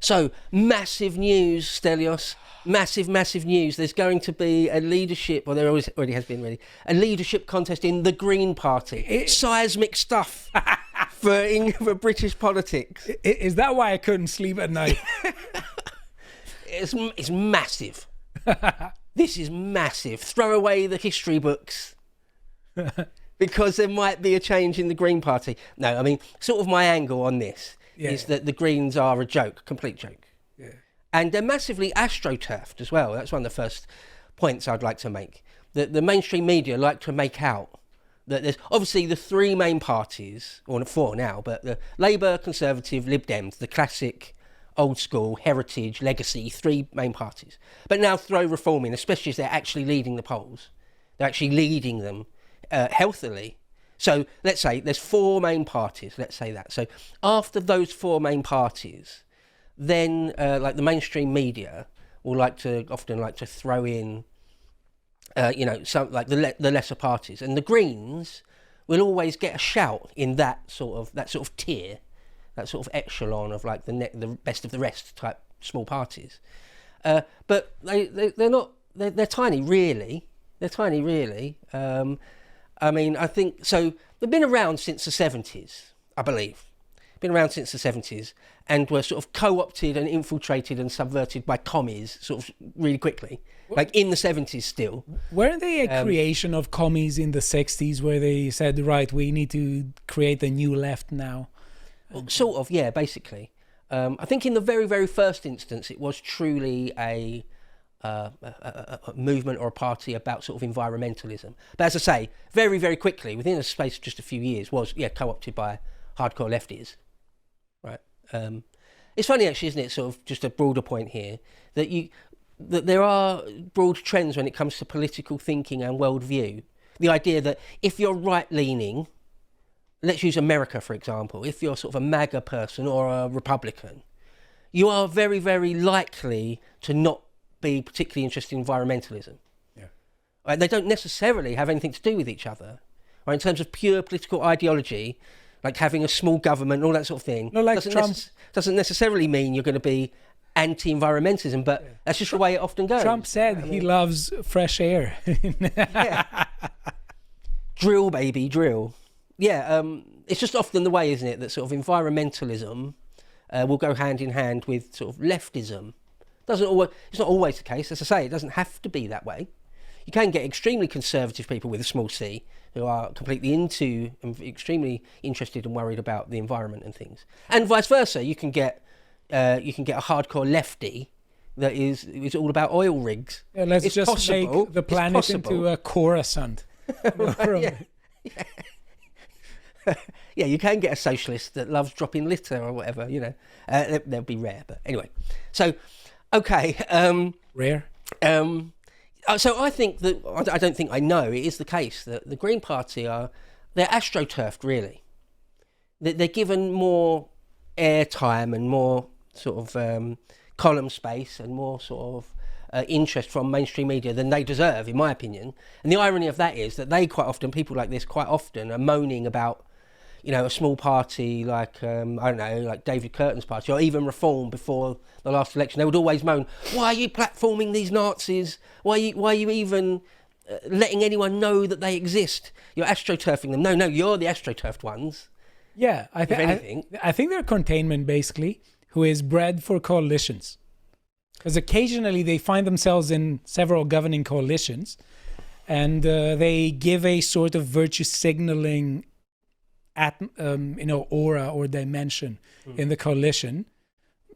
So, massive news, Stelios. Massive news. There's going to be a leadership, well, there already has been, really, a leadership contest in the Green Party. Seismic stuff for British politics. Is that why I couldn't sleep at night? It's massive. This is massive. Throw away the history books. Because there might be a change in the Green Party. No, I mean, sort of my angle on this is that the Greens are a joke, complete joke. Yeah. And they're massively astroturfed as well. That's one of the first points I'd like to make. The mainstream media like to make out that there's obviously the three main parties, or four now, but the Labour, Conservative, Lib Dems, the classic old school, heritage, legacy, three main parties. But now throw reform in, especially as they're actually leading the polls. They're actually leading them healthily. So let's say there's four main parties, let's say that. So after those four main parties, then like the mainstream media will often like to throw in, some like the lesser parties, and the Greens will always get a shout in that sort of tier, that sort of echelon of like the best of the rest type small parties. But they're tiny, really. They're tiny, really. I mean, I think, so they've been around since the 70s, I believe. Been around since the 70s, and were sort of co-opted and infiltrated and subverted by commies sort of really quickly, like in the 70s still. Weren't they a creation of commies in the 60s where they said, right, we need to create the new left now? Well, sort of, yeah, basically. I think in the very, very first instance, it was truly a movement or a party about sort of environmentalism. But as I say, very, very quickly, within a space of just a few years, was co-opted by hardcore lefties. Right. It's funny, actually, isn't it? Sort of just a broader point here that there are broad trends when it comes to political thinking and worldview. The idea that if you're right-leaning, let's use America for example, if you're sort of a MAGA person or a Republican, you are very, very likely to not be particularly interested in environmentalism. Yeah. Right? They don't necessarily have anything to do with each other. Right? In terms of pure political ideology, like having a small government and all that sort of thing, doesn't necessarily mean you're going to be anti-environmentalism, but that's just the way it often goes. Trump said he loves fresh air. Drill, baby, drill. Yeah, it's just often the way, isn't it, that sort of environmentalism will go hand in hand with sort of leftism. It's not always the case. As I say, it doesn't have to be that way. You can get extremely conservative people with a small c who are completely into and extremely interested and worried about the environment and things. And vice versa, you can get a hardcore lefty that is all about oil rigs. Yeah, let's just make the planet into a Coruscant. Yeah, you can get a socialist that loves dropping litter or whatever, they'll be rare, but anyway. So, okay. Rare? So I think that, I don't think I know, it is the case that the Green Party they're astroturfed, really. They're given more airtime and more sort of column space and more sort of interest from mainstream media than they deserve, in my opinion. And the irony of that is that people like this quite often are moaning about, a small party like, like David Curtin's party, or even Reform before the last election. They would always moan, why are you platforming these Nazis? Why are you even letting anyone know that they exist? You're astroturfing them. No, you're the astroturfed ones. Yeah, I think they're containment, basically, who is bred for coalitions. Because occasionally they find themselves in several governing coalitions, and they give a sort of virtue signaling aura or dimension in the coalition,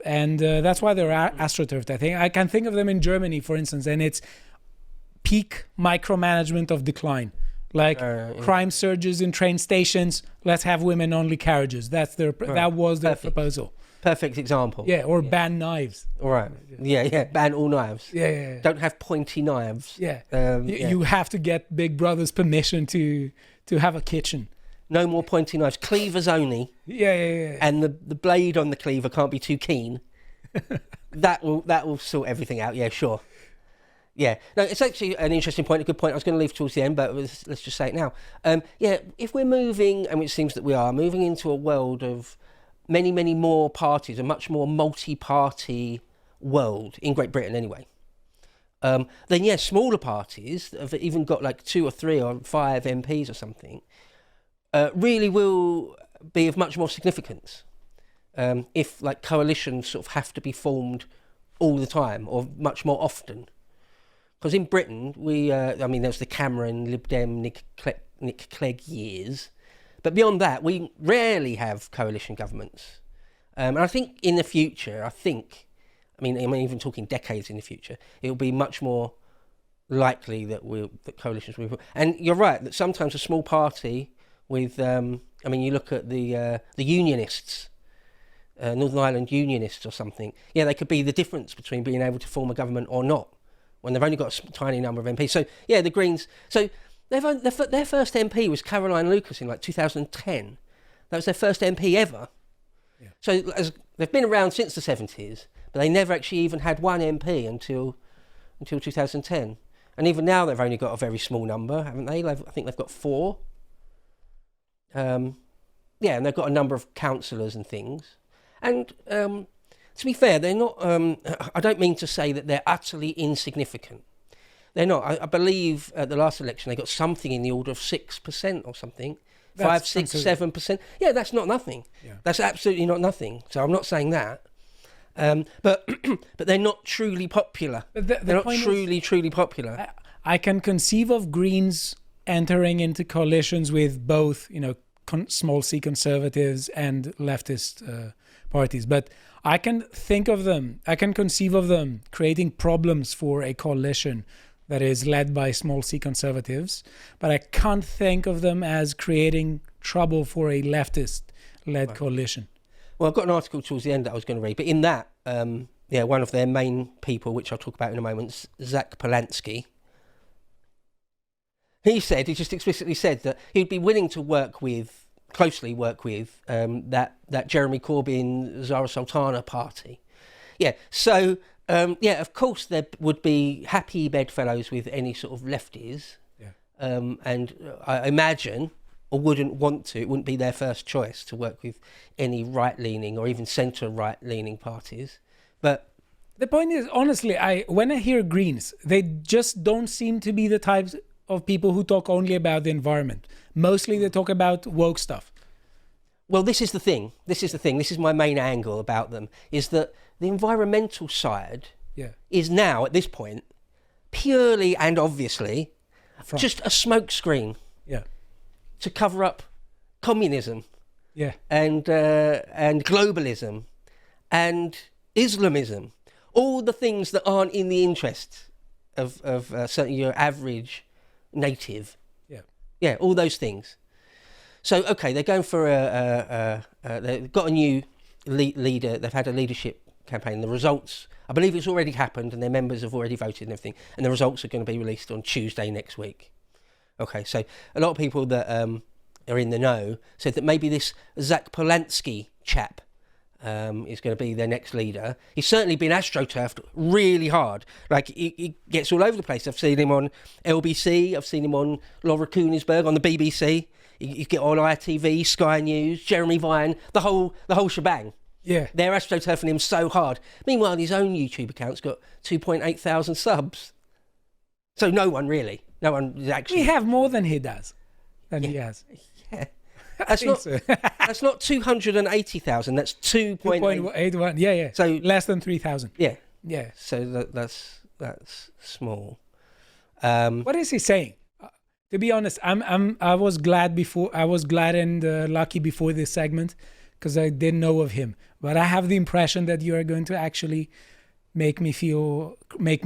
and that's why they're astroturfed. I think I can think of them in Germany, for instance, and it's peak micromanagement of decline, like crime surges in train stations. Let's have women-only carriages. That was their proposal. Perfect example. Yeah, or ban knives. All right. Yeah. Ban all knives. Yeah. Don't have pointy knives. Yeah. You have to get Big Brother's permission to have a kitchen. No more pointy knives. Cleavers only. Yeah. And the blade on the cleaver can't be too keen. That will sort everything out. Yeah, sure. Yeah. No, it's actually an interesting point, a good point. I was going to leave towards the end, but let's just say it now. If we're moving, and it seems that we are, moving into a world of many, many more parties, a much more multi-party world, in Great Britain anyway, then yes, smaller parties that have even got like 2 or 3 or 5 MPs or something, really will be of much more significance. If like coalitions sort of have to be formed all the time or much more often. Because in Britain, there's the Cameron, Lib Dem, Nick Clegg years. But beyond that, we rarely have coalition governments. And I think in the future, I'm even talking decades in the future, it'll be much more likely that coalitions will be. And you're right, that sometimes a small party with, you look at the Unionists, Northern Ireland Unionists or something, they could be the difference between being able to form a government or not, when they've only got a tiny number of MPs. So, the Greens... So their first MP was Caroline Lucas in like 2010. That was their first MP ever. Yeah. So they've been around since the 70s, but they never actually even had one MP until 2010. And even now they've only got a very small number, haven't they? I think they've got 4. And they've got a number of councillors and things. And to be fair, they're not... I don't mean to say that they're utterly insignificant. They're not. I believe at the last election they got something in the order of 6% or something. 5, 6, 7%. Yeah, that's not nothing. Yeah. That's absolutely not nothing. So I'm not saying that. But they're not truly popular. They're not truly popular. I can conceive of Greens entering into coalitions with both, small C conservatives and leftist parties. But I can conceive of them creating problems for a coalition that is led by small C conservatives. But I can't think of them as creating trouble for a leftist-led coalition. Well, I've got an article towards the end that I was going to read, but in that, one of their main people, which I'll talk about in a moment, Zack Polanski, he just explicitly said that he'd be willing to closely work with that Jeremy Corbyn, Zara Sultana party. Yeah, so, of course there would be happy bedfellows with any sort of lefties, and I imagine... or wouldn't want to, it wouldn't be their first choice to work with any right-leaning or even centre-right-leaning parties. But the point is, honestly, when I hear Greens, they just don't seem to be the types of people who talk only about the environment. Mostly they talk about woke stuff. Well, this is the thing. This is my main angle about them, is that the environmental side is now, at this point, purely and obviously just a smokescreen. Yeah. To cover up communism, and globalism, and Islamism, all the things that aren't in the interest of certainly your average native. All those things. So they're going for they've got a new leader. They've had a leadership campaign. The results, I believe, it's already happened, and their members have already voted and everything. And the results are going to be released on Tuesday next week. Okay, so a lot of people that are in the know said that maybe this Zack Polanski chap is going to be their next leader. He's certainly been astroturfed really hard. Like, he gets all over the place. I've seen him on LBC. I've seen him on Laura Kunisberg on the BBC. You get on ITV, Sky News, Jeremy Vine, the whole shebang. Yeah. They're astroturfing him so hard. Meanwhile, his own YouTube account's got 2,800 subs. So no one is actually... We have more than he does. He has. Yeah. That's not 280,000. That's 2.81. Yeah. So less than 3,000. Yeah. So that's small. What is he saying? To be honest, I was glad and lucky before this segment because I didn't know of him. But I have the impression that you are going to actually make me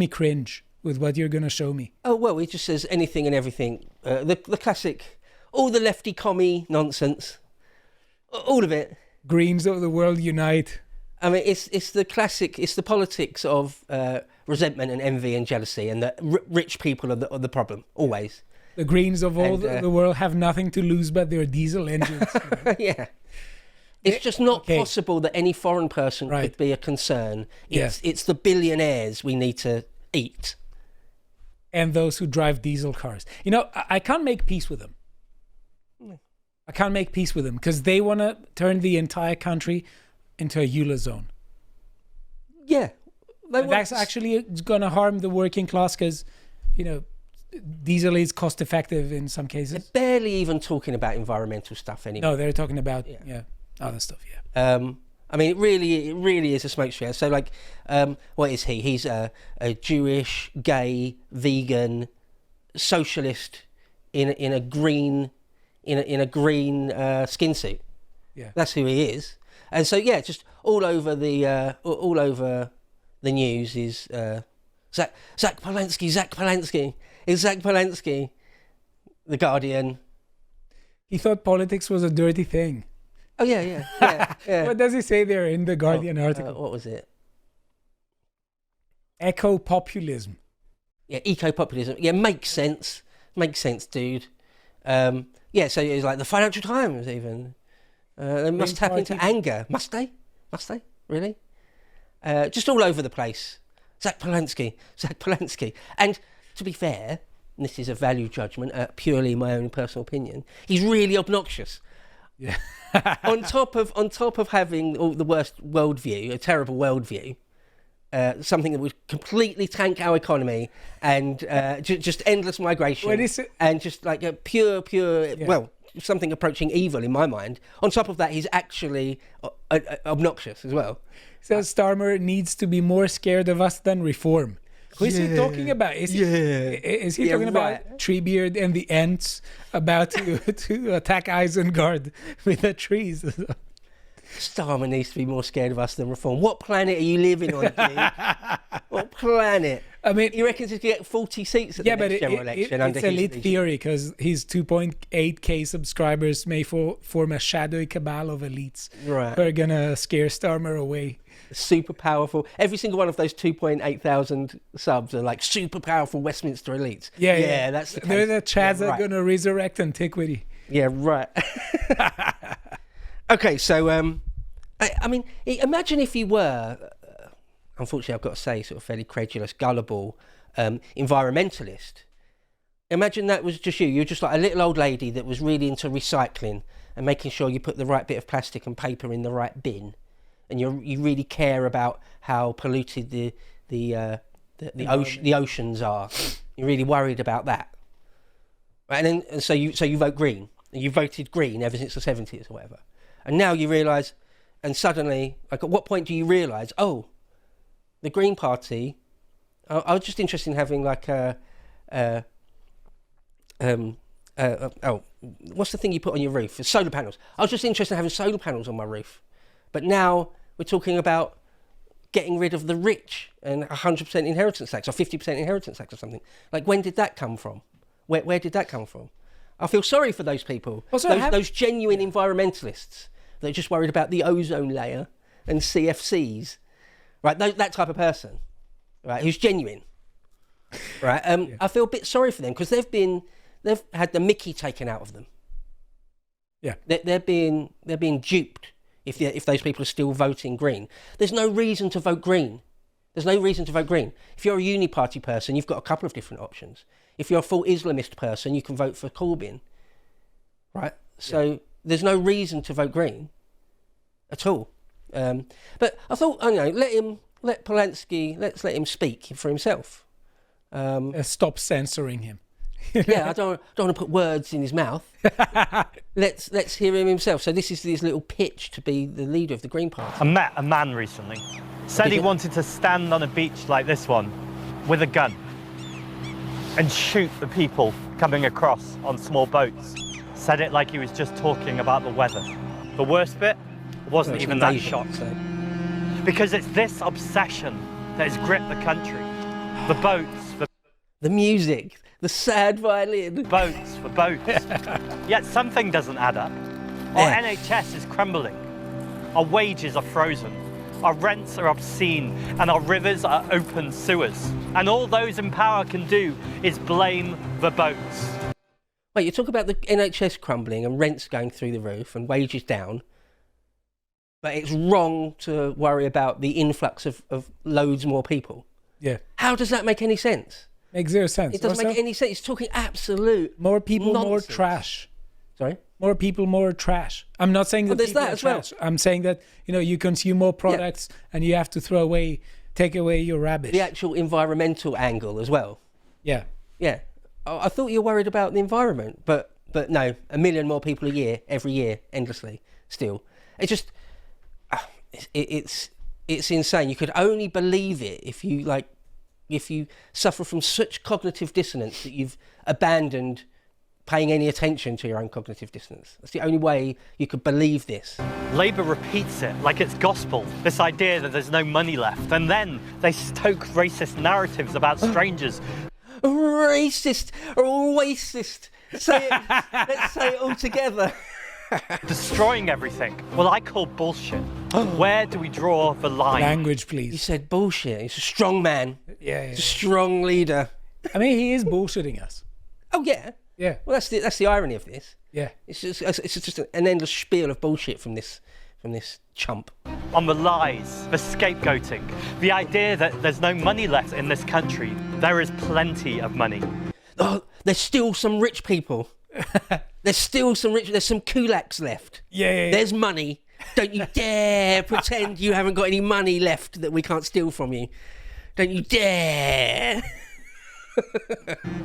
cringe with what you're going to show me. Oh, well, he just says anything and everything. The classic, all the lefty commie nonsense. All of it. Greens of the world unite. I mean, it's the classic, it's the politics of resentment and envy and jealousy, and that rich people are the problem, always. The Greens of the world have nothing to lose but their diesel engines. Yeah. It's just not possible that any foreign person could be a concern. It's the billionaires we need to eat. And those who drive diesel cars. I can't make peace with them. I can't make peace with them because they want to turn the entire country into a EULA zone. Yeah. That's actually going to harm the working class because, diesel is cost effective in some cases. They're barely even talking about environmental stuff anymore. No, they're talking about other stuff. Yeah. I mean, it really is a smokescreen. So, like, what is he? He's a Jewish, gay, vegan, socialist in a green skin suit. Yeah, that's who he is. And so, yeah, just all over the news is Zack Polanski. It's Zack Polanski, The Guardian. He thought politics was a dirty thing. Oh yeah. What does he say there in the Guardian article? What was it? Eco-populism. Yeah, eco-populism. Yeah, makes sense. Makes sense, dude. Yeah, so it's like the Financial Times even. They must tap into anger. Must they? Really? Just all over the place. Zack Polanski. And to be fair, and this is a value judgment, purely my own personal opinion, he's really obnoxious. Yeah. on top of having all the worst worldview, a terrible worldview, something that would completely tank our economy and just endless migration, and just like a pure, well, something approaching evil in my mind. On top of that, he's actually obnoxious as well. So Starmer needs to be more scared of us than reform. Who is he talking about? Is he talking about Treebeard and the Ents about to attack Isengard with the trees? Starmer needs to be more scared of us than reform. What planet are you living on, dude? What planet? I mean, he reckons he could get 40 seats at the next general election. It's elite theory because his 2.8k subscribers may form a shadowy cabal of elites who are going to scare Starmer away. Super powerful. Every single one of those 2.8 thousand subs are like super powerful Westminster elites. Yeah, that's the case. They're the Chads that are going to resurrect antiquity. Yeah, right. Okay, so I mean, imagine if you were, unfortunately, I've got to say, sort of fairly credulous, gullible environmentalist. Imagine that was just you. You're just like a little old lady that was really into recycling and making sure you put the right bit of plastic and paper in the right bin. And you really care about how polluted the oceans are. You're really worried about that, right? And so you vote Green. And you voted Green ever since the 70s or whatever. And now you realise, and suddenly, like, at what point do you realise? Oh, the Green Party. I was just interested in having like what's the thing you put on your roof? Solar panels. I was just interested in having solar panels on my roof. But now we're talking about getting rid of the rich and 100% inheritance tax or 50% inheritance tax or something. Like, when did that come from? Where did that come from? I feel sorry for those people, those genuine environmentalists that are just worried about the ozone layer and CFCs, right? That type of person, right, who's genuine, right? I feel a bit sorry for them because they've had the Mickey taken out of them. Yeah, they're being duped. If those people are still voting Green, there's no reason to vote Green. There's no reason to vote Green. If you're a uni party person, you've got a couple of different options. If you're a full Islamist person, you can vote for Corbyn, right? So there's no reason to vote Green at all. But I thought, let Polanski, let's let him speak for himself. Stop censoring him. Yeah, I don't want to put words in his mouth. Let's hear him himself. So this is his little pitch to be the leader of the Green Party. I met a man recently. Said he wanted to stand on a beach like this one with a gun and shoot the people coming across on small boats. Said it like he was just talking about the weather. The worst bit wasn't even that shot. Because it's this obsession that has gripped the country. The boats, the music, the sad violin. Boats for boats. Yet something doesn't add up. Our NHS is crumbling. Our wages are frozen. Our rents are obscene and our rivers are open sewers. And all those in power can do is blame the boats. Wait, you talk about the NHS crumbling and rents going through the roof and wages down, but it's wrong to worry about the influx of loads more people. Yeah. How does that make any sense? Makes zero sense. It doesn't make any sense. It's talking absolute more people, nonsense. more trash. Sorry? More people, more trash. I'm not saying that there's people that are as well. trash. I'm saying that, you consume more products and you have to take away your rubbish. The actual environmental angle as well. Yeah. Yeah. I thought you were worried about the environment, but no, 1 million more people a year, every year, endlessly, still. It's just, it's insane. You could only believe it if you suffer from such cognitive dissonance that you've abandoned paying any attention to your own cognitive dissonance. That's the only way you could believe this. Labour repeats it like it's gospel, this idea that there's no money left, and then they stoke racist narratives about strangers. Racist or racist. Say it. Let's say it all together. Destroying everything. Well, I call bullshit. Where do we draw the line? Language, You please. said bullshit. He's a strong man. Yeah. He's a strong leader. I mean, he is bullshitting us. Oh yeah. Yeah. Well, that's the irony of this. Yeah. It's just an endless spiel of bullshit from this chump. On the lies, the scapegoating, the idea that there's no money left in this country. There is plenty of money. Oh, there's still some rich people. There's some kulaks left. Yeah. There's money. Don't you dare pretend you haven't got any money left that we can't steal from you. Don't you dare.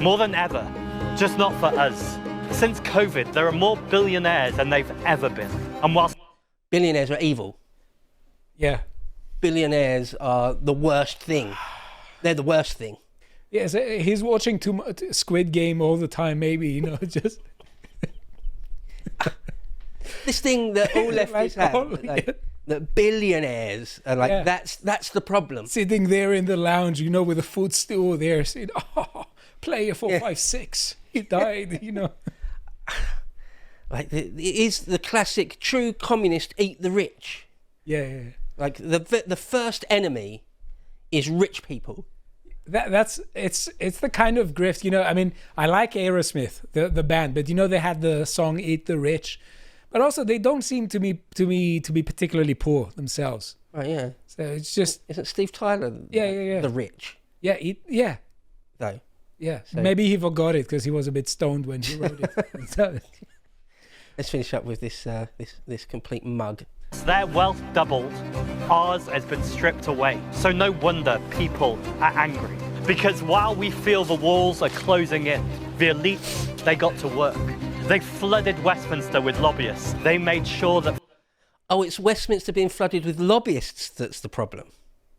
More than ever, just not for us. Since COVID, there are more billionaires than they've ever been. And whilst Billionaires are evil. Yeah. Billionaires are the worst thing. They're the worst thing. Yes, he's watching too much Squid Game all the time, maybe, just... This thing that all leftists have, that billionaires are like, that's the problem. Sitting there in the lounge, with a footstool there, saying, player 456, he died, Like it is the classic true communist eat the rich. Yeah. Like the first enemy is rich people. It's the kind of grift, I mean, I like Aerosmith, the band, but they had the song "Eat the Rich," but also they don't seem to be particularly poor themselves. Right, yeah. So it's just Isn't Steve Tyler the rich? Yeah. Though. Yeah. So- Maybe he forgot it because he was a bit stoned when he wrote it. So- Let's finish up with this complete mug. their wealth doubled, ours has been stripped away. So no wonder people are angry. Because while we feel the walls are closing in, the elites, they got to work. They flooded Westminster with lobbyists. They made sure that... Oh, it's Westminster being flooded with lobbyists that's the problem.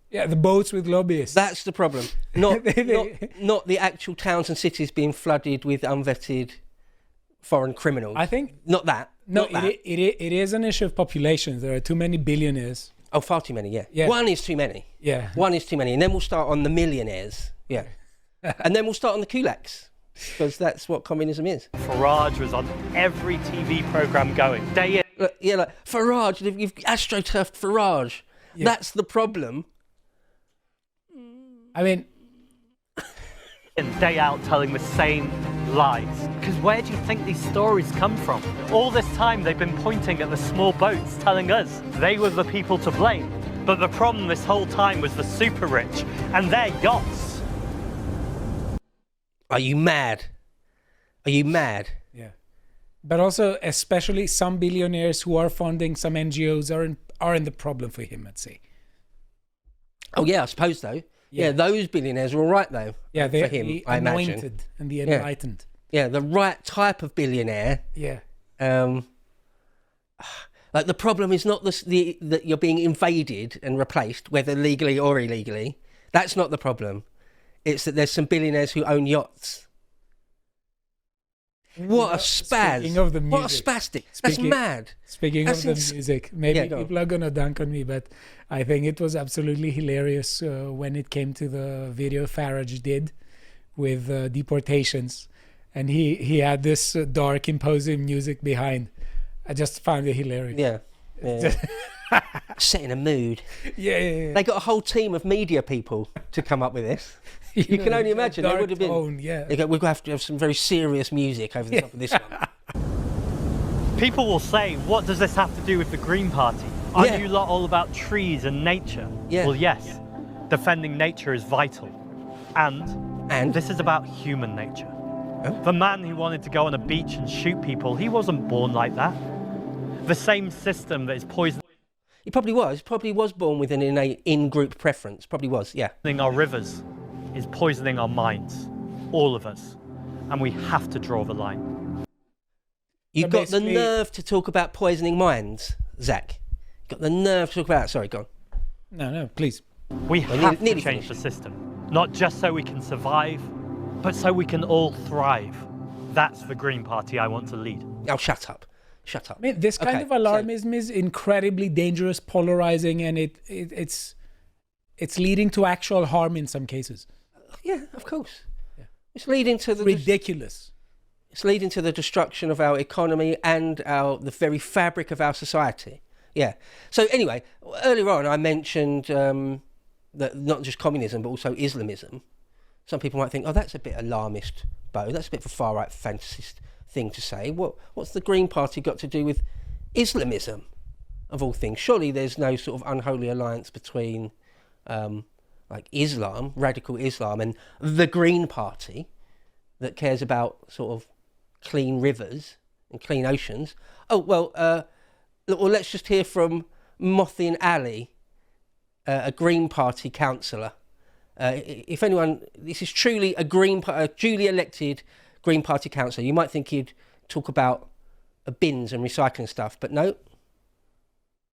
yeah, the boats with lobbyists. That's the problem. Not the actual towns and cities being flooded with unvetted foreign criminals. I think... Not that. No, Not that. it is an issue of population. There are too many billionaires. Oh, far too many, yeah. Yeah. One is too many. Yeah. One is too many. And then we'll start on the millionaires. Yeah. And then we'll start on the kulaks. Because that's what communism is. Farage was on every TV programme going, day in, Look, yeah, like, Farage, you've astroturfed Farage. Yeah. That's the problem. I mean, day out telling the same lies. Because where do you think these stories come from? All this time they've been pointing at the small boats, telling us they were the people to blame. But the problem this whole time was the super rich and their yachts. Are you mad? Are you mad? yeah. But also, especially some billionaires who are funding some NGOs are in the problem for him, I'd say. Oh, yeah, I suppose, though. Yeah, those billionaires are all right, though. Yeah, they're for him, the I imagine. anointed and the enlightened. Yeah, the right type of billionaire. Yeah. Like, the problem is not that you're being invaded and replaced, whether legally or illegally. That's not the problem. It's that there's some billionaires who own yachts. What a spaz. Speaking of the What a music. spastic. That's mad. Speaking That's of the music, maybe Yeah, go on. people are going to dunk on me, but I think it was absolutely hilarious when it came to the video Farage did with deportations. And he had this dark, imposing music behind. I just found it hilarious. Yeah. Setting a mood. Yeah. They got a whole team of media people to come up with this. You can only imagine they dark would have been. tone, yeah. They go, we're going to have to have some very serious music over the top of this one. People will say, what does this have to do with the Green Party? Aren't Yeah. you lot all about trees and nature? Yeah. Well, yes. Defending nature is vital. And And this is about human nature. The man who wanted to go on a beach and shoot people, he wasn't born like that. The same system that is poisoning He probably was born with an innate in-group preference. Probably was, yeah. our rivers is poisoning our minds, all of us, and we have to draw the line. You've got the nerve to talk about poisoning minds, Zach. You've got the nerve to talk about it. Sorry, go on. No, please. We have to change the system, not just so we can survive, but so we can all thrive. That's the Green Party I want to lead. Oh, shut up. Shut up. I mean, this kind of alarmism is incredibly dangerous, polarizing, and it's leading to actual harm in some cases. Yeah, of course. Yeah. It's leading to the ridiculous. It's leading to the destruction of our economy and the very fabric of our society. Yeah. So anyway, earlier on I mentioned that not just communism but also Islamism. Some people might think, oh, that's a bit alarmist, Bo. That's a bit of a far-right fantasist thing to say. What's the Green Party got to do with Islamism, of all things? Surely there's no sort of unholy alliance between like Islam, radical Islam, and the Green Party that cares about sort of clean rivers and clean oceans. Oh, well, let's just hear from Mothin Ali, a Green Party councillor. If anyone, this is truly a duly elected Green Party councillor. You might think he'd talk about bins and recycling stuff, but no.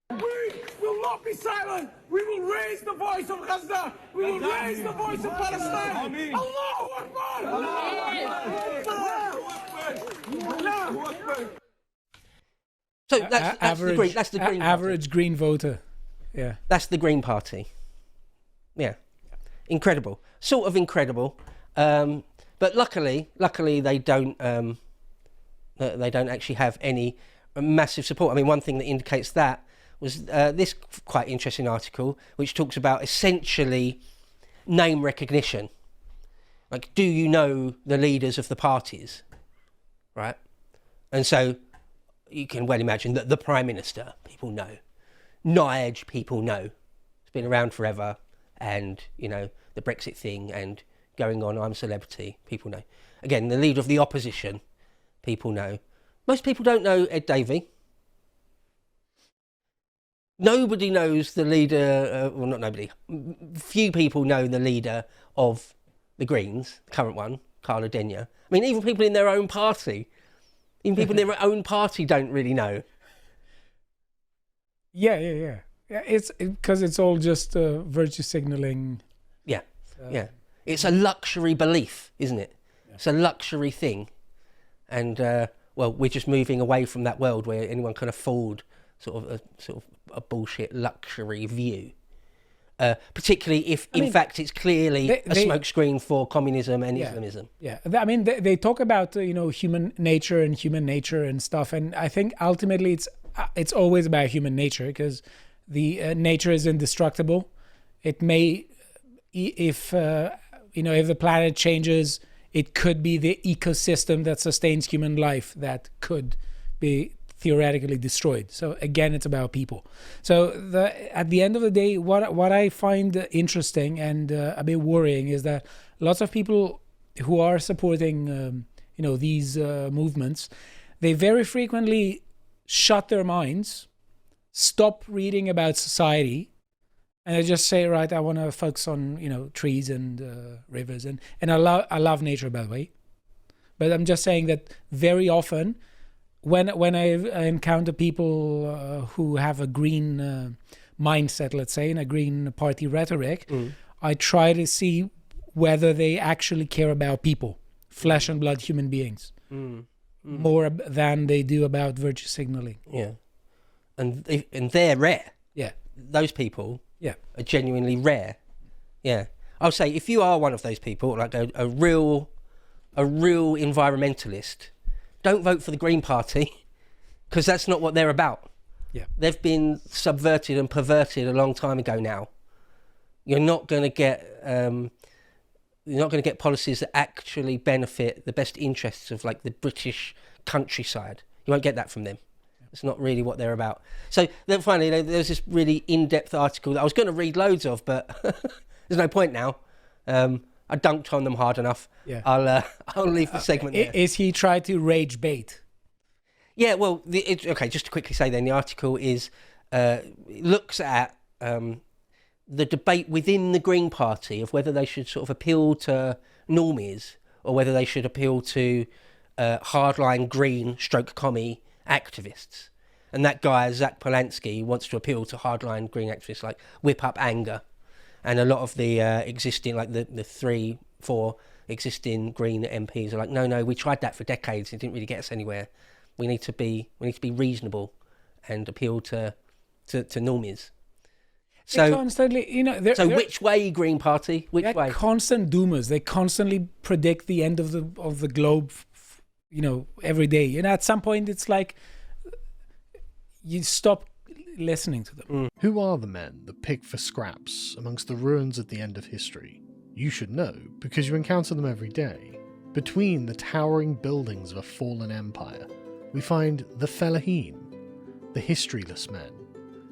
We will not be silent. We will raise the voice of Gaza. We will raise the voice of Palestine. Allahu Akbar! Allahu Akbar! So that's the Green. That's the Green. Average Green voter. Yeah. That's the Green Party. Yeah. Incredible. Sort of incredible. But luckily they don't actually have any massive support. I mean, one thing that indicates that was this quite interesting article, which talks about essentially name recognition. Like, do you know the leaders of the parties? Right? And so you can well imagine that the Prime Minister, people know. Nige, people know. It's been around forever. And, you know, the Brexit thing and going on, I'm a celebrity, people know. Again, the leader of the opposition, people know. Most people don't know Ed Davey. Nobody knows the leader, well, not nobody. Few people know the leader of the Greens, the current one, Carla Denyer. I mean, even people in their own party, don't really know. Yeah. It's because it's all just virtue signaling. Yeah. It's a luxury belief, isn't it? Yeah. It's a luxury thing. And, well, we're just moving away from that world where anyone can afford sort of a bullshit luxury view. Particularly if, in fact, it's clearly a smokescreen for communism and Islamism. Yeah, I mean, they talk about, human nature and stuff. And I think ultimately it's always about human nature because the nature is indestructible. It may, if the planet changes, it could be the ecosystem that sustains human life that could be theoretically destroyed. So again, it's about people. So at the end of the day, what I find interesting and a bit worrying is that lots of people who are supporting these movements, they very frequently shut their minds, stop reading about society, and I just say, right, I want to focus on trees and rivers and I love nature, by the way. But I'm just saying that very often when I encounter people who have a green mindset, let's say, and a Green Party rhetoric, I try to see whether they actually care about people, flesh and blood human beings, more than they do about virtue signaling. Yeah, and they're rare. Yeah, those people. Yeah, are genuinely rare. Yeah, I'll say if you are one of those people, like a real environmentalist, don't vote for the Green Party because that's not what they're about. Yeah, they've been subverted and perverted a long time ago now. You're not going to get policies that actually benefit the best interests of like the British countryside. You won't get that from them. It's not really what they're about. So then finally, there's this really in-depth article that I was going to read loads of, but there's no point now. I dunked on them hard enough. Yeah. I'll leave the segment there. Is he trying to rage bait? Yeah, well, okay, just to quickly say then, the article is looks at the debate within the Green Party of whether they should sort of appeal to normies or whether they should appeal to hardline green stroke commie activists. And that guy, Zack Polanski, wants to appeal to hardline green activists, like whip up anger. And a lot of the existing, like the 3-4 existing Green MPs are like, no, we tried that for decades. It didn't really get us anywhere. We need to be reasonable and appeal to normies. So constantly, which way, Green Party? Which way? Constant doomers. They constantly predict the end of the globe, every day. And at some point, it's like you stop listening to them. Who are the men that pick for scraps amongst the ruins at the end of history? You should know, because you encounter them every day. Between the towering buildings of a fallen empire, we find the Fellahin, the historyless men,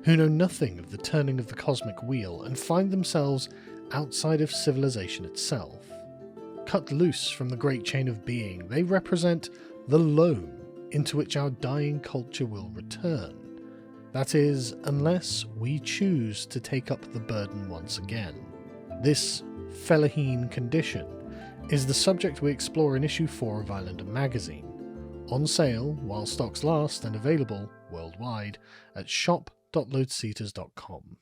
who know nothing of the turning of the cosmic wheel and find themselves outside of civilization itself. Cut loose from the great chain of being, they represent the loam into which our dying culture will return. That is, unless we choose to take up the burden once again. This Fellahin condition is the subject we explore in issue 4 of Islander magazine, on sale while stocks last and available worldwide at shop.lotuseaters.com.